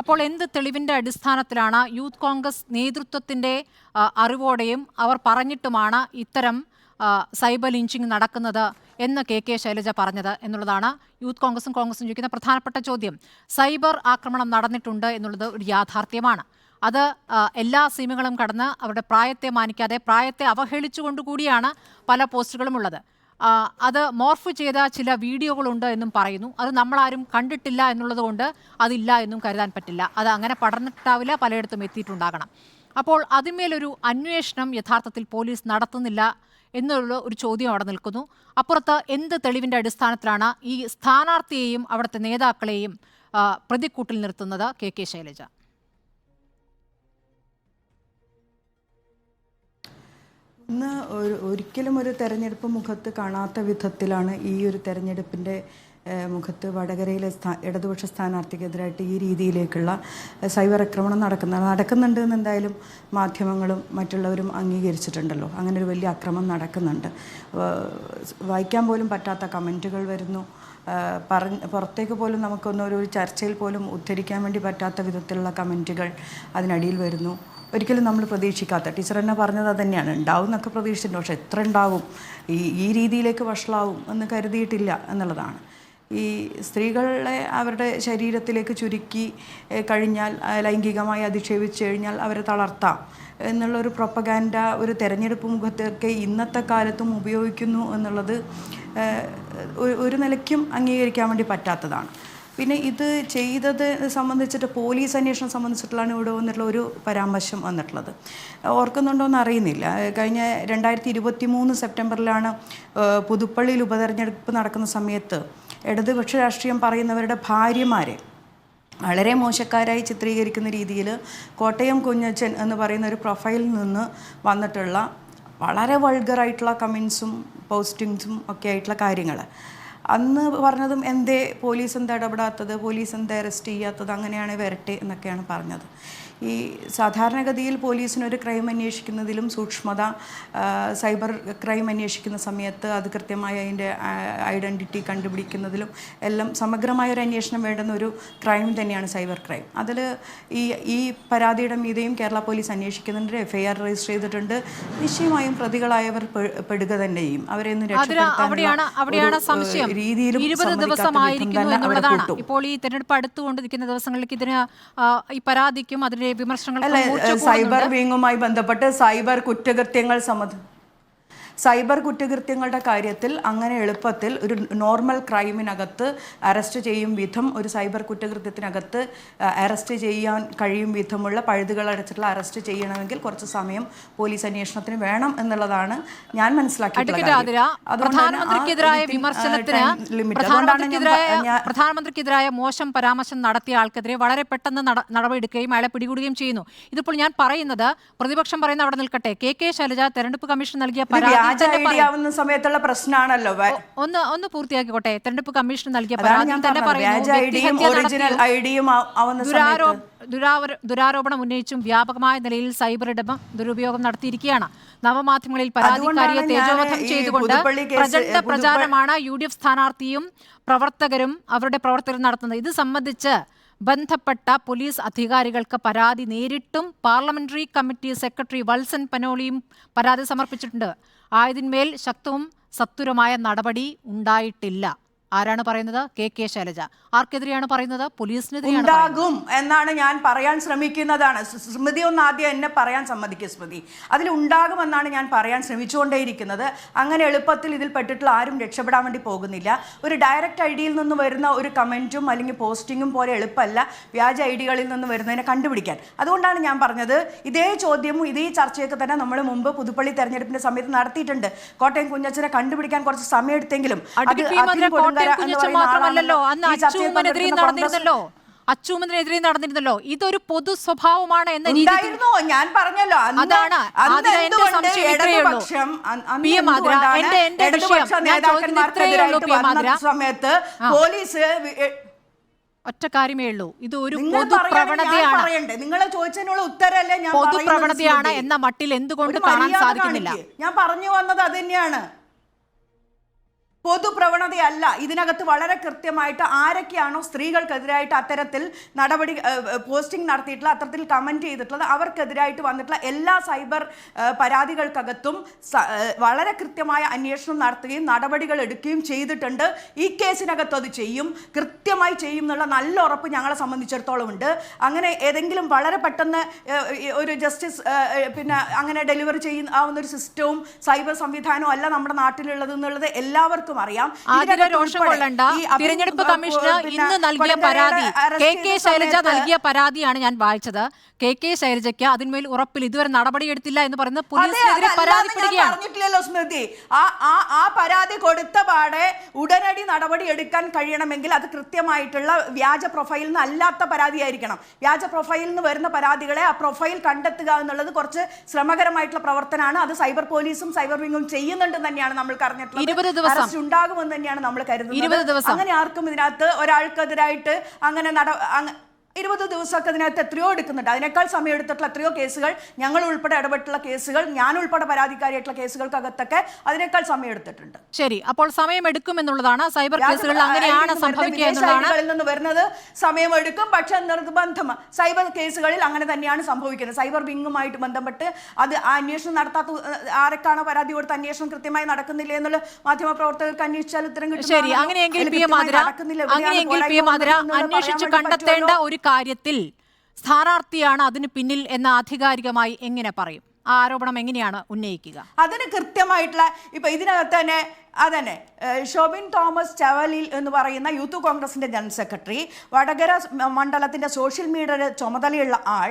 അപ്പോൾ എന്ത് തെളിവിന്റെ അടിസ്ഥാനത്തിലാണ് യൂത്ത് കോൺഗ്രസ് നേതൃത്വത്തിന്റെ അറിവോടെയും അവർ പറഞ്ഞിട്ടുമാണ് ഇത്തരം സൈബർ ലിഞ്ചിങ് നടക്കുന്നത് എന്ന് കെ ശൈലജ പറഞ്ഞത് എന്നുള്ളതാണ് യൂത്ത് കോൺഗ്രസും ചോദിക്കുന്ന പ്രധാനപ്പെട്ട ചോദ്യം. സൈബർ ആക്രമണം നടന്നിട്ടുണ്ട് എന്നുള്ളത് ഒരു യാഥാർത്ഥ്യമാണ്. അത് എല്ലാ സീമകളും കടന്ന് അവരുടെ പ്രായത്തെ മാനിക്കാതെ പ്രായത്തെ അവഹേളിച്ചുകൊണ്ടുകൂടിയാണ് പല പോസ്റ്റുകളും ഉള്ളത്. അത് മോർഫ് ചെയ്ത ചില വീഡിയോകളുണ്ട് എന്നും പറയുന്നു. അത് നമ്മളാരും കണ്ടിട്ടില്ല എന്നുള്ളത് കൊണ്ട് അതില്ല എന്നും കരുതാൻ പറ്റില്ല. അത് അങ്ങനെ പടർന്നിട്ടാവില്ല, പലയിടത്തും എത്തിയിട്ടുണ്ടാകണം. അപ്പോൾ അതിന്മേലൊരു അന്വേഷണം യഥാർത്ഥത്തിൽ പോലീസ് നടത്തുന്നില്ല എന്നുള്ള ഒരു ചോദ്യം അവിടെ നിൽക്കുന്നു. അപ്പുറത്ത് എന്ത് തെളിവിന്റെ അടിസ്ഥാനത്തിലാണ് ഈ സ്ഥാനാർത്ഥിയെയും അവിടുത്തെ നേതാക്കളെയും പ്രതിക്കൂട്ടിൽ നിർത്തുന്നത് കെ ശൈലജ? ഇന്ന് ഒരിക്കലും ഒരു തെരഞ്ഞെടുപ്പ് മുഖത്ത് കാണാത്ത വിധത്തിലാണ് ഈ ഒരു തെരഞ്ഞെടുപ്പിൻ്റെ മുഖത്ത് വടകരയിലെ ഇടതുപക്ഷ സ്ഥാനാർത്ഥിക്കെതിരായിട്ട് ഈ രീതിയിലേക്കുള്ള സൈബർ ആക്രമണം നടക്കുന്നുണ്ട് എന്ന് എന്തായാലും മാധ്യമങ്ങളും മറ്റുള്ളവരും അംഗീകരിച്ചിട്ടുണ്ടല്ലോ. അങ്ങനെ ഒരു വലിയ അക്രമം നടക്കുന്നുണ്ട്. വായിക്കാൻ പോലും പറ്റാത്ത കമൻറ്റുകൾ വരുന്നു. പുറത്തേക്ക് പോലും നമുക്കൊന്നൊരു ചർച്ചയിൽ പോലും ഉദ്ധരിക്കാൻ വേണ്ടി പറ്റാത്ത വിധത്തിലുള്ള കമൻറ്റുകൾ അതിനടിയിൽ വരുന്നു. ഒരിക്കലും നമ്മൾ പ്രതീക്ഷിക്കാത്ത, ടീച്ചർ തന്നെ പറഞ്ഞത് അത് തന്നെയാണ്, ഉണ്ടാവും എന്നൊക്കെ പ്രതീക്ഷിച്ചിട്ടുണ്ട്. പക്ഷെ എത്ര ഉണ്ടാവും, ഈ രീതിയിലേക്ക് വഷളാവും എന്ന് കരുതിയിട്ടില്ല എന്നുള്ളതാണ്. ഈ സ്ത്രീകളെ അവരുടെ ശരീരത്തിലേക്ക് ചുരുക്കി കഴിഞ്ഞാൽ, ലൈംഗികമായി അധിക്ഷേപിച്ചു കഴിഞ്ഞാൽ അവരെ തളർത്താം എന്നുള്ളൊരു പ്രൊപ്പഗാൻഡ ഒരു തെരഞ്ഞെടുപ്പ് മുഖത്തൊക്കെ ഇന്നത്തെ കാലത്തും ഉപയോഗിക്കുന്നു എന്നുള്ളത് ഒരു നിലയ്ക്കും അംഗീകരിക്കാൻ വേണ്ടി പറ്റാത്തതാണ്. പിന്നെ ഇത് ചെയ്തത് സംബന്ധിച്ചിട്ട് പോലീസ് അന്വേഷണം സംബന്ധിച്ചിട്ടുള്ളതാണ് ഇവിടെ വന്നിട്ടുള്ള ഒരു പരാമർശം വന്നിട്ടുള്ളത്. ഓർക്കുന്നുണ്ടോ എന്ന് അറിയുന്നില്ല. കഴിഞ്ഞ 2023 സെപ്റ്റംബറിലാണ് പുതുപ്പള്ളിയിൽ ഉപതെരഞ്ഞെടുപ്പ് നടക്കുന്ന സമയത്ത് ഇടതുപക്ഷ രാഷ്ട്രീയം പറയുന്നവരുടെ ഭാര്യമാരെ വളരെ മോശക്കാരായി ചിത്രീകരിക്കുന്ന രീതിയിൽ കോട്ടയം കുഞ്ഞച്ചൻ എന്ന് പറയുന്ന ഒരു പ്രൊഫൈലിൽ നിന്ന് വന്നിട്ടുള്ള വളരെ വൾഗറായിട്ടുള്ള കമൻസും പോസ്റ്റിങ്സും ഒക്കെ ആയിട്ടുള്ള കാര്യങ്ങൾ അന്ന് പറഞ്ഞതും പോലീസ് എന്താ ഇടപെടാത്തത്, പോലീസ് എന്താ അറസ്റ്റ് ചെയ്യാത്തത്, അങ്ങനെയാണ് വരട്ടെ എന്നൊക്കെയാണ് പറഞ്ഞത്. ഈ സാധാരണഗതിയിൽ പോലീസിനൊരു ക്രൈം അന്വേഷിക്കുന്നതിലും സൂക്ഷ്മത, സൈബർ ക്രൈം അന്വേഷിക്കുന്ന സമയത്ത് അത് കൃത്യമായി അതിൻ്റെ ഐഡൻറ്റിറ്റി കണ്ടുപിടിക്കുന്നതിലും എല്ലാം സമഗ്രമായൊരു അന്വേഷണം വേണ്ടുന്ന ഒരു ക്രൈം തന്നെയാണ് സൈബർ ക്രൈം. അതിൽ ഈ പരാതിയുടെ മീതെയും കേരള പോലീസ് അന്വേഷിക്കുന്നുണ്ട്, FIR രജിസ്റ്റർ ചെയ്തിട്ടുണ്ട്. നിശ്ചയമായും പ്രതികളായവർ പെടുക തന്നെ ചെയ്യും. അവരെ ഒന്നും രീതിയിലും 20 ദിവസമായിരിക്കുന്നു എന്നുള്ളതാണ്. ഇപ്പോൾ ഈ തെരഞ്ഞെടുപ്പ് അടുത്തുകൊണ്ടിരിക്കുന്ന ദിവസങ്ങളിലേക്ക് ഇതിന് ഈ പരാതിക്കും അതിന്റെ വിമർശനങ്ങൾ സൈബർ വിങ്ങുമായി ബന്ധപ്പെട്ട് സൈബർ കുറ്റകൃത്യങ്ങളുടെ കാര്യത്തിൽ അങ്ങനെ എളുപ്പത്തിൽ ഒരു നോർമൽ ക്രൈമിനകത്ത് അറസ്റ്റ് ചെയ്യും വിധം, ഒരു സൈബർ കുറ്റകൃത്യത്തിനകത്ത് അറസ്റ്റ് ചെയ്യാൻ കഴിയും വിധമുള്ള പഴുതുകളടച്ചിട്ടുള്ള അറസ്റ്റ് ചെയ്യണമെങ്കിൽ കുറച്ച് സമയം പോലീസ് അന്വേഷണത്തിന് വേണം എന്നുള്ളതാണ് ഞാൻ മനസ്സിലാക്കിയിട്ടുള്ളത്. പ്രധാനമന്ത്രിക്കെതിരായ മോശം പരാമർശം നടത്തിയ ആൾക്കെതിരെ വളരെ പെട്ടെന്ന് നടപടിയെടുക്കുകയും അയാളെ പിടികൂടുകയും ചെയ്യുന്നു. ഇതിപ്പോൾ ഞാൻ പറയുന്നത്, പ്രതിപക്ഷം പറയുന്ന അവിടെ നിൽക്കട്ടെ, കെ ശൈലജ തെരഞ്ഞെടുപ്പ് കമ്മീഷൻ നൽകിയ പരാതി സമയത്തുള്ള പ്രശ്നമാണല്ലോ. ഒന്ന് പൂർത്തിയാക്കിക്കോട്ടെ. തെരഞ്ഞെടുപ്പ് കമ്മീഷൻ നൽകിയ പരാതി തന്നെ ദുരാരോപണം ഉന്നയിച്ചും വ്യാപകമായ നിലയിൽ സൈബർ ദുരുപയോഗം നടത്തിയിരിക്കുകയാണ്. നവമാധ്യമങ്ങളിൽ പരാതിക്കാരിയെ തേജോവധം ചെയ്തുകൊണ്ട് പ്രചണ്ഡ പ്രചാരണമാണ് UDF സ്ഥാനാർത്ഥിയും പ്രവർത്തകരും അവരുടെ പ്രവർത്തകരും നടത്തുന്നത്. ഇത് സംബന്ധിച്ച് ബന്ധപ്പെട്ട പോലീസ് അധികാരികൾക്ക് പരാതി നേരിട്ടും പാർലമെന്ററി കമ്മിറ്റി സെക്രട്ടറി വത്സൻ പനോളിയും പരാതി സമർപ്പിച്ചിട്ടുണ്ട്. ആയതിന്മേൽ ശക്തവും സത്വരമായ നടപടി ഉണ്ടായിട്ടില്ല. ആരാണ് പറയുന്നത്? കെ ശൈലജ. ആർക്കെതിരെയാണ് പറയുന്നത്? പോലീസിനെതിരെയാണ്. ഉണ്ടാകും എന്നാണ് ഞാൻ പറയാൻ ശ്രമിക്കുന്നതാണ്. സ്മൃതി ഒന്ന് ആദ്യം എന്നെ പറയാൻ സമ്മതിക്കുക. സ്മൃതി, അതിൽ ഉണ്ടാകുമെന്നാണ് ഞാൻ പറയാൻ ശ്രമിച്ചുകൊണ്ടേയിരിക്കുന്നത്. അങ്ങനെ എളുപ്പത്തിൽ ഇതിൽ പെട്ടിട്ടുള്ള ആരും രക്ഷപ്പെടാൻ വേണ്ടി പോകുന്നില്ല. ഒരു ഡയറക്റ്റ് ഐഡിയിൽ നിന്ന് വരുന്ന ഒരു കമൻറ്റും അല്ലെങ്കിൽ പോസ്റ്റിങ്ങും പോലെ എളുപ്പമല്ല വ്യാജ ഐഡികളിൽ നിന്ന് വരുന്നതിനെ കണ്ടുപിടിക്കാൻ. അതുകൊണ്ടാണ് ഞാൻ പറഞ്ഞത്, ഇതേ ചോദ്യവും ഇതേ ചർച്ചയൊക്കെ തന്നെ നമ്മൾ മുമ്പ് പുതുപ്പള്ളി തെരഞ്ഞെടുപ്പിന്റെ സമയത്ത് നടത്തിയിട്ടുണ്ട്. കോട്ടയം കുഞ്ഞച്ചനെ കണ്ടുപിടിക്കാൻ കുറച്ച് സമയം എടുത്തെങ്കിലും മാത്രമല്ലല്ലോ, അന്ന് അച്ചൂമനെതിരെ നടന്നിരുന്നല്ലോ. ഇതൊരു പൊതു സ്വഭാവമാണ് എന്ന രീതിയിൽ ഞാൻ പറഞ്ഞല്ലോ. അതാണ് എന്റെ സംശയം. ഇത്രയേ ഉള്ളൂ പി എം ആതിര. എന്റെ വിഷയം ഞാൻ ചോദിക്കുന്നത് ഇത്രയേ ഉള്ളൂ പി എം ആതിര. സമയത്ത് പോലീസ് ഒറ്റ കാര്യമേ ഉള്ളൂ, ഇത് ഒരു പൊതുപ്രവണതയാണ്. നിങ്ങൾ ചോദിച്ചതിനുള്ള ഉത്തരല്ലേ ഞാൻ പൊതുപ്രവണതയാണ് എന്ന മട്ടിൽ എന്തുകൊണ്ട് കാണാൻ സാധിക്കുന്നില്ല? ഞാൻ പറഞ്ഞു വന്നത് അത് തന്നെയാണ്. പൊതുപ്രവണതയല്ല. ഇതിനകത്ത് വളരെ കൃത്യമായിട്ട് ആരൊക്കെയാണോ സ്ത്രീകൾക്കെതിരായിട്ട് അത്തരത്തിൽ നടപടി പോസ്റ്റിംഗ് നടത്തിയിട്ടുള്ള, അത്തരത്തിൽ കമന്റ് ചെയ്തിട്ടുള്ളത്, അവർക്കെതിരായിട്ട് വന്നിട്ടുള്ള എല്ലാ സൈബർ പരാതികൾക്കകത്തും വളരെ കൃത്യമായ അന്വേഷണം നടത്തുകയും നടപടികൾ എടുക്കുകയും ചെയ്തിട്ടുണ്ട്. ഈ കേസിനകത്ത് അത് ചെയ്യും, കൃത്യമായി ചെയ്യും എന്നുള്ള നല്ല ഉറപ്പ് ഞങ്ങളെ സംബന്ധിച്ചിടത്തോളം ഉണ്ട്. അങ്ങനെ ഏതെങ്കിലും വളരെ പെട്ടെന്ന് ഒരു ജസ്റ്റിസ് പിന്നെ അങ്ങനെ ഡെലിവറി ആവുന്ന ഒരു സിസ്റ്റവും സൈബർ സംവിധാനവും അല്ല നമ്മുടെ നാട്ടിലുള്ളത് എന്നുള്ളത് എല്ലാവർക്കും അറിയാം. തിരഞ്ഞെടുപ്പ് കമ്മീഷന് ഇന്ന് നൽകിയ പരാതി കെ ശൈലജ നൽകിയ പരാതിയാണ് ഞാൻ വായിച്ചത്. കെ ശൈലജയ്ക്ക് അതിന്മേൽ ഉറപ്പിൽ ഇതുവരെ നടപടിയെടുത്തില്ല എന്ന് പറയുന്നത് പോലീസിനെതിരെ പരാതിപ്പെടുകയാണ്. പറഞ്ഞിട്ടില്ലല്ലോ സ്മൃതി. ആ പരാതി കൊടുത്ത പാടെ ഉടനടി നടപടി എടുക്കാൻ കഴിയണമെങ്കിൽ അത് കൃത്യമായിട്ടുള്ള വ്യാജ പ്രൊഫൈലിൽ നിന്ന് അല്ലാത്ത പരാതിയായിരിക്കണം. വ്യാജ പ്രൊഫൈലിൽ നിന്ന് വരുന്ന പരാതികളെ ആ പ്രൊഫൈൽ കണ്ടെത്തുക എന്നുള്ളത് കുറച്ച് ശ്രമകരമായിട്ടുള്ള പ്രവർത്തനമാണ്. അത് സൈബർ പോലീസും സൈബർ വിങ്ങും ചെയ്യുന്നുണ്ടെന്ന് തന്നെയാണ് നമ്മൾ അറിഞ്ഞിട്ടുള്ളത്. 20 ദിവസം ഉണ്ടാകുമെന്ന് തന്നെയാണ് നമ്മൾ കരുതുന്നത്. അങ്ങനെ ആർക്കും ഇതിനകത്ത് ഒരാൾക്കെതിരായിട്ട് അങ്ങനെ 20 ദിവസമൊക്കെ അതിനകത്ത് എത്രയോ എടുക്കുന്നുണ്ട്. അതിനേക്കാൾ സമയം എടുത്തിട്ടുള്ള എത്രയോ കേസുകൾ, ഞങ്ങൾ ഉൾപ്പെടെ ഇടപെട്ടുള്ള കേസുകൾ, ഞാൻ ഉൾപ്പെടെ പരാതിക്കാരിയായിട്ടുള്ള കേസുകൾക്കകത്തൊക്കെ അതിനേക്കാൾ സമയം എടുത്തിട്ടുണ്ട്. ശരി, അപ്പോൾ സമയം എടുക്കുമെന്നുള്ളതാണ് സൈബർ കേസുകൾ. അങ്ങനെയാണ് സംഭവിക്കുക എന്നുള്ളതാണ് നിന്ന് വരുന്നത്. സമയമെടുക്കും, പക്ഷെ നിർബന്ധം സൈബർ കേസുകളിൽ അങ്ങനെ തന്നെയാണ് സംഭവിക്കുന്നത്. സൈബർ വിങ്ങുമായിട്ട് ബന്ധപ്പെട്ട് അത് അന്വേഷണം നടത്താത്ത ആരൊക്കെയാണോ പരാതി കൊടുത്ത അന്വേഷണം കൃത്യമായി നടക്കുന്നില്ല എന്നുള്ള മാധ്യമപ്രവർത്തകർക്ക് അന്വേഷിച്ചാൽ ഉത്തരം കിട്ടും. ശരി, അങ്ങനെയെങ്കിൽ പി എം ആതിര അന്വേഷിച്ച് കണ്ടെത്തേണ്ട ഒരു കാര്യത്തിൽ സ്ഥാനാർത്ഥിയാണ് അതിന് പിന്നിൽ എന്ന് ആധികാരികമായി എങ്ങനെ പറയും? ആ ആരോപണം എങ്ങനെയാണ് ഉന്നയിക്കുക? അതിന് കൃത്യമായിട്ടുള്ള ഇപ്പൊ ഇതിനകത്ത് തന്നെ അതന്നെ ഷോബിൻ തോമസ് ചവലിൽ എന്ന് പറയുന്ന യൂത്ത് കോൺഗ്രസിന്റെ ജനറൽ സെക്രട്ടറി, വടകര മണ്ഡലത്തിന്റെ സോഷ്യൽ മീഡിയയുടെ ചുമതലയുള്ള ആൾ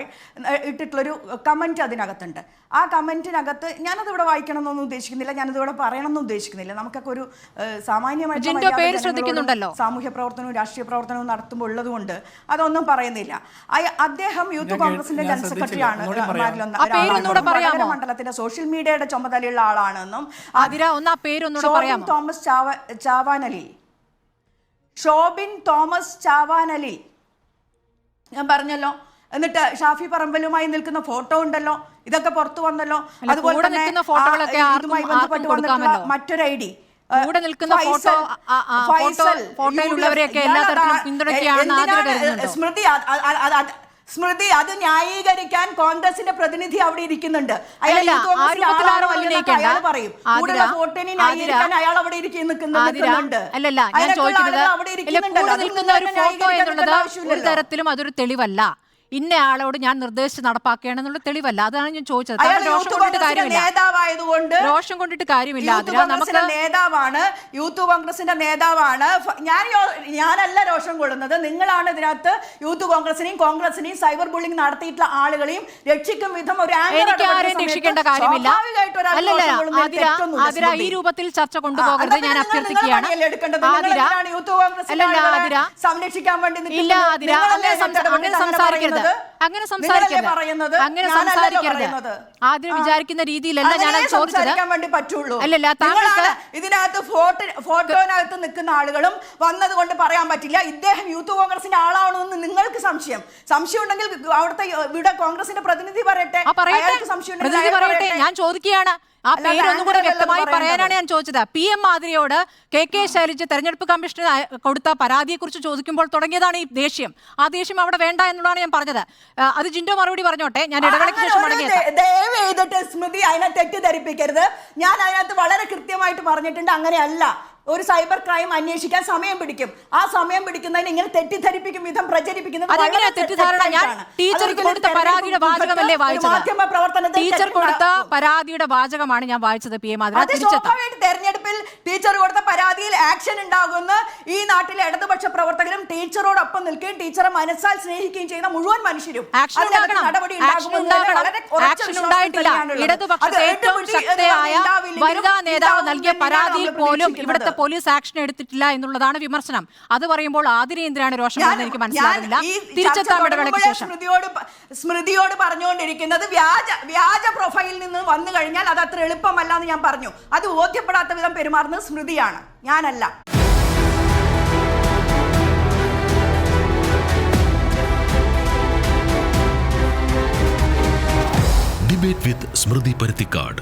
ഇട്ടിട്ടുള്ളൊരു കമന്റ് അതിനകത്തുണ്ട്. ആ കമന്റിനകത്ത് ഞാനത് ഇവിടെ വായിക്കണം എന്നൊന്നും ഉദ്ദേശിക്കുന്നില്ല, ഞാനത് ഇവിടെ പറയണമെന്നും ഉദ്ദേശിക്കുന്നില്ല. നമുക്കൊക്കെ ഒരു സാമാന്യമായിട്ടുള്ള സാമൂഹ്യ പ്രവർത്തനവും രാഷ്ട്രീയ പ്രവർത്തനവും നടത്തുമ്പോൾ ഉള്ളതുകൊണ്ട് അതൊന്നും പറയുന്നില്ല. അദ്ദേഹം യൂത്ത് കോൺഗ്രസിന്റെ ജനറൽ സെക്രട്ടറിയാണ്, വടകര മണ്ഡലത്തിന്റെ സോഷ്യൽ മീഡിയയുടെ ചുമതലയുള്ള ആളാണെന്നും തോമസ് ചാവാനലി, ഷോബിൻ തോമസ് ചാവാനലി ഞാൻ പറഞ്ഞല്ലോ. എന്നിട്ട് ഷാഫി പറമ്പലുമായി നിൽക്കുന്ന ഫോട്ടോ ഉണ്ടല്ലോ, ഇതൊക്കെ പുറത്തു വന്നല്ലോ. അതുപോലെ തന്നെ ഇതുമായി ബന്ധപ്പെട്ട് വന്നിട്ടുള്ള മറ്റൊരു ഐഡി സ്മൃതി അത് ന്യായീകരിക്കാൻ കോൺഗ്രസിന്റെ പ്രതിനിധി അവിടെ ഇരിക്കുന്നുണ്ട്. അയാൾ പറയും അയാൾ അവിടെ നിൽക്കുന്നുണ്ട്. ഒരു തരത്തിലും അതൊരു തെളിവല്ല. ഇന്ന ആളോട് ഞാൻ നിർദ്ദേശിച്ച് നടപ്പാക്കുകയാണെന്നുള്ള തെളിവല്ല. അതാണ് ഞാൻ ചോദിച്ചത്. രോഷം കൊണ്ടിട്ട് കാര്യമില്ല. നേതാവാണ്, യൂത്ത് കോൺഗ്രസിന്റെ നേതാവാണ്. ഞാനല്ല രോഷം കൊള്ളുന്നത്, നിങ്ങളാണ് ഇതിനകത്ത് യൂത്ത് കോൺഗ്രസിനെയും സൈബർ ബുള്ളിംഗ് നടത്തിയിട്ടുള്ള ആളുകളെയും രക്ഷിക്കും വിധം ഒരു രക്ഷിക്കേണ്ട കാര്യമില്ല. ആതിര ഈ രൂപത്തിൽ ചർച്ച കൊണ്ടുപോകരുത്, ഞാൻ അഭ്യർത്ഥിക്കുകയാണ്. സംരക്ഷിക്കാൻ വേണ്ടി അങ്ങനെ സംസാരിക്കരുത്. ആദ്യം വിചാരിക്കുന്ന രീതിയിലല്ല ഞാൻ ചോദിച്ചത്. അല്ലല്ല, ഇതിനകത്ത് ഫോട്ടോനകത്ത് നിൽക്കുന്ന ആളുകളും വന്നതുകൊണ്ട് പറയാൻ പറ്റില്ല ഇദ്ദേഹം യൂത്ത് കോൺഗ്രസിന്റെ ആളാണോ എന്ന് നിങ്ങൾക്ക് സംശയം ഉണ്ടെങ്കിൽ അവിടുത്തെ ഇവിടെ കോൺഗ്രസിന്റെ പ്രതിനിധി പറയട്ടെ. ഞാൻ ചോദിക്കുകയാണ്, ആ പേരൊന്നും കൂടെ വ്യക്തമായി പറയാനാണ് ഞാൻ ചോദിച്ചത്. പി എം ആതിരയോട് കെ ശൈലജ തെരഞ്ഞെടുപ്പ് കമ്മീഷന് കൊടുത്ത പരാതിയെക്കുറിച്ച് ചോദിക്കുമ്പോൾ തുടങ്ങിയതാണ് ഈ ദേഷ്യം. ആ ദേഷ്യം അവിടെ വേണ്ട എന്നുള്ളതാണ് ഞാൻ പറഞ്ഞത്. അത് ജിൻഡോ മറുപടി പറഞ്ഞോട്ടെ, ഞാൻ ഇടവേളയ്ക്ക് ശേഷം മടങ്ങിയത്. സ്മൃതി അതിനെ തെറ്റിദ്ധരിപ്പിക്കരുത്. ഞാൻ അതിനകത്ത് വളരെ കൃത്യമായിട്ട് പറഞ്ഞിട്ടുണ്ട്, അങ്ങനെയല്ല. ഒരു സൈബർ ക്രൈം അന്വേഷിക്കാൻ സമയം പിടിക്കും. ആ സമയം പിടിക്കുന്നതിന് ഇങ്ങനെ തെറ്റിദ്ധരിപ്പിക്കും വിധം പ്രചരിപ്പിക്കുന്നത് ടീച്ചർക്ക് കൊടുത്ത പരാതിയുടെ വാചകമല്ലേ വായിച്ചത്? ടീച്ചർ കൊടുത്ത പരാതിയുടെ വാചകമാണ് ഞാൻ വായിച്ചത്. പി എം ആതിര തെരഞ്ഞെടുപ്പിൽ ടീച്ചർ കൊടുത്ത പരാതിയിൽ ആക്ഷൻ ഉണ്ടാകുന്ന ഈ നാട്ടിലെ ഇടതുപക്ഷ പ്രവർത്തകരും ടീച്ചറോടൊപ്പം നിൽക്കുകയും ടീച്ചറെ മനസ്സാൽ സ്നേഹിക്കുകയും ചെയ്യുന്ന മുഴുവൻ മനുഷ്യരും നടപടി ഉണ്ടായിട്ടില്ല. ഇടതുപക്ഷത്തെ ഏറ്റവും ശക്തയായ വനിതാ നേതാവ് നൽകിയ പരാതിയിൽ പോലും ഇവിടുത്തെ പോലീസ് ആക്ഷൻ എടുത്തിട്ടില്ല എന്നുള്ളതാണ് വിമർശനം. അത് പറയുമ്പോൾ ആതിര എന്തിനാണ് രോഷം എന്ന് എനിക്ക് മനസ്സിലാകുന്നില്ല. തിരിച്ചെത്താം ഇടവേളയ്ക്ക് ശേഷം. സ്മൃതിയോട് പറഞ്ഞുകൊണ്ടിരിക്കുന്നത് വ്യാജ പ്രൊഫൈലിൽ നിന്ന് വന്നു കഴിഞ്ഞാൽ അത് അത്ര എളുപ്പമല്ല എന്ന് ഞാൻ പറഞ്ഞു. അത് ബോധ്യപ്പെടാത്ത വിധം പെരുമാറുന്നത് സ്മൃതിയാണ്, ഞാനല്ല. ഡിബേറ്റ് വിത്ത് സ്മൃതി പരുത്തിക്കാട്.